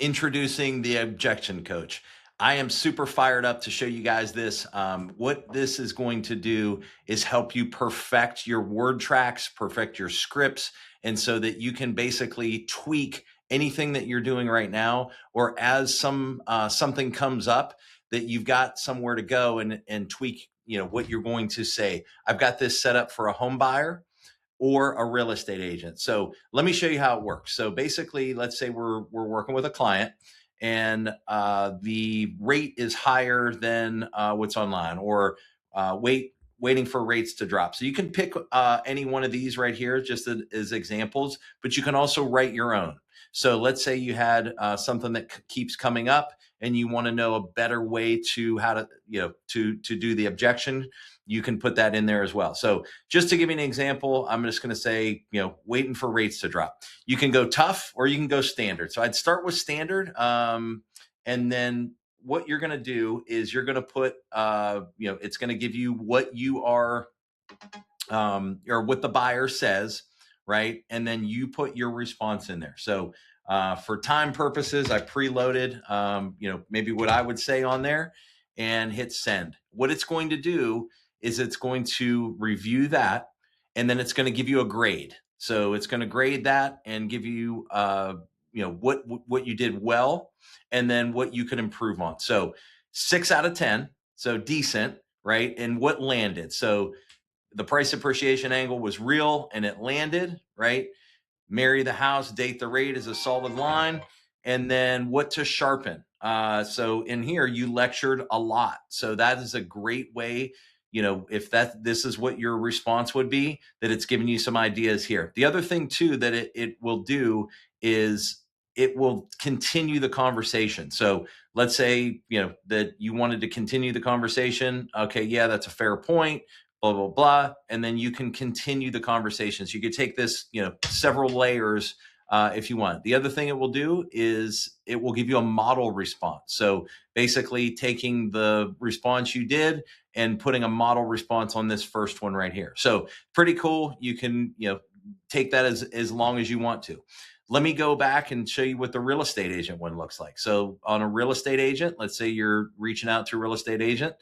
Introducing the Objection Coach. I am super fired up to show you guys this. What this is going to do is help you perfect your word tracks, perfect your scripts, and so that you can basically tweak anything that you're doing right now, or as something comes up, that you've got somewhere to go and tweak, what you're going to say. I've got this set up for a home buyer or a real estate agent. So let me show you how it works. So basically, let's say we're working with a client and the rate is higher than what's online, or waiting for rates to drop. So you can pick any one of these right here just as examples, but you can also write your own. So let's say you had something that keeps coming up and you want to know a better way to how to, to do the objection. You can put that in there as well. So just to give you an example, I'm just going to say, waiting for rates to drop. You can go tough or you can go standard. So I'd start with standard. And then what you're going to do is you're going to put, it's going to give you what you are, or what the buyer says, right? And then you put your response in there. So for time purposes, I preloaded, maybe what I would say on there, and hit send. What it's going to do is it's going to review that, and then it's going to give you a grade. So it's going to grade that and give you, what you did well, and then what you can improve on. So 6 out of 10, so decent, right? And what landed. So the price appreciation angle was real and it landed, right? Marry the house, date the rate is a solid line. And then what to sharpen. So in here, you lectured a lot. So that is a great way, if this is what your response would be, that it's giving you some ideas here. The other thing too, that it will do is it will continue the conversation. So let's say, that you wanted to continue the conversation. Okay. Yeah, that's a fair point. Blah, blah, blah. And then you can continue the conversations. You could take this, several layers if you want. The other thing it will do is it will give you a model response. So basically taking the response you did and putting a model response on this first one right here. So pretty cool. You can, take that as long as you want to. Let me go back and show you what the real estate agent one looks like. So on a real estate agent, let's say you're reaching out to a real estate agent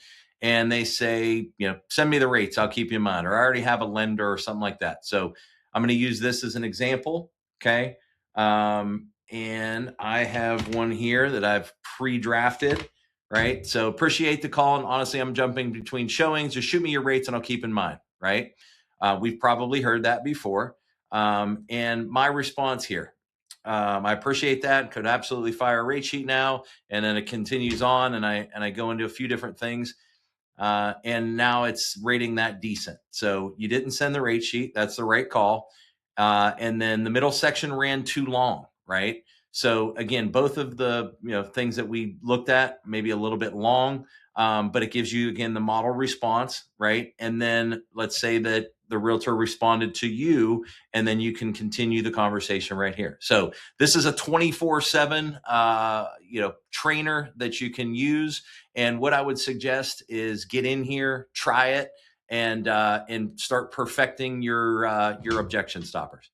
and they say, send me the rates, I'll keep you in mind, or I already have a lender or something like that. So I'm going to use this as an example. Okay. And I have one here that I've pre-drafted, right? So appreciate the call. And honestly, I'm jumping between showings. Just shoot me your rates and I'll keep in mind, right? We've probably heard that before. And my response here, I appreciate that. Could absolutely fire a rate sheet now. And then it continues on, and I go into a few different things. And now it's rating that decent. So you didn't send the rate sheet. That's the right call. And then the middle section ran too long, right? So again, both of the things that we looked at, maybe a little bit long, but it gives you, again, the model response, right? And then let's say that the realtor responded to you, and then you can continue the conversation right here. So this is a 24/7, trainer that you can use. And what I would suggest is get in here, try it, and start perfecting your objection stoppers.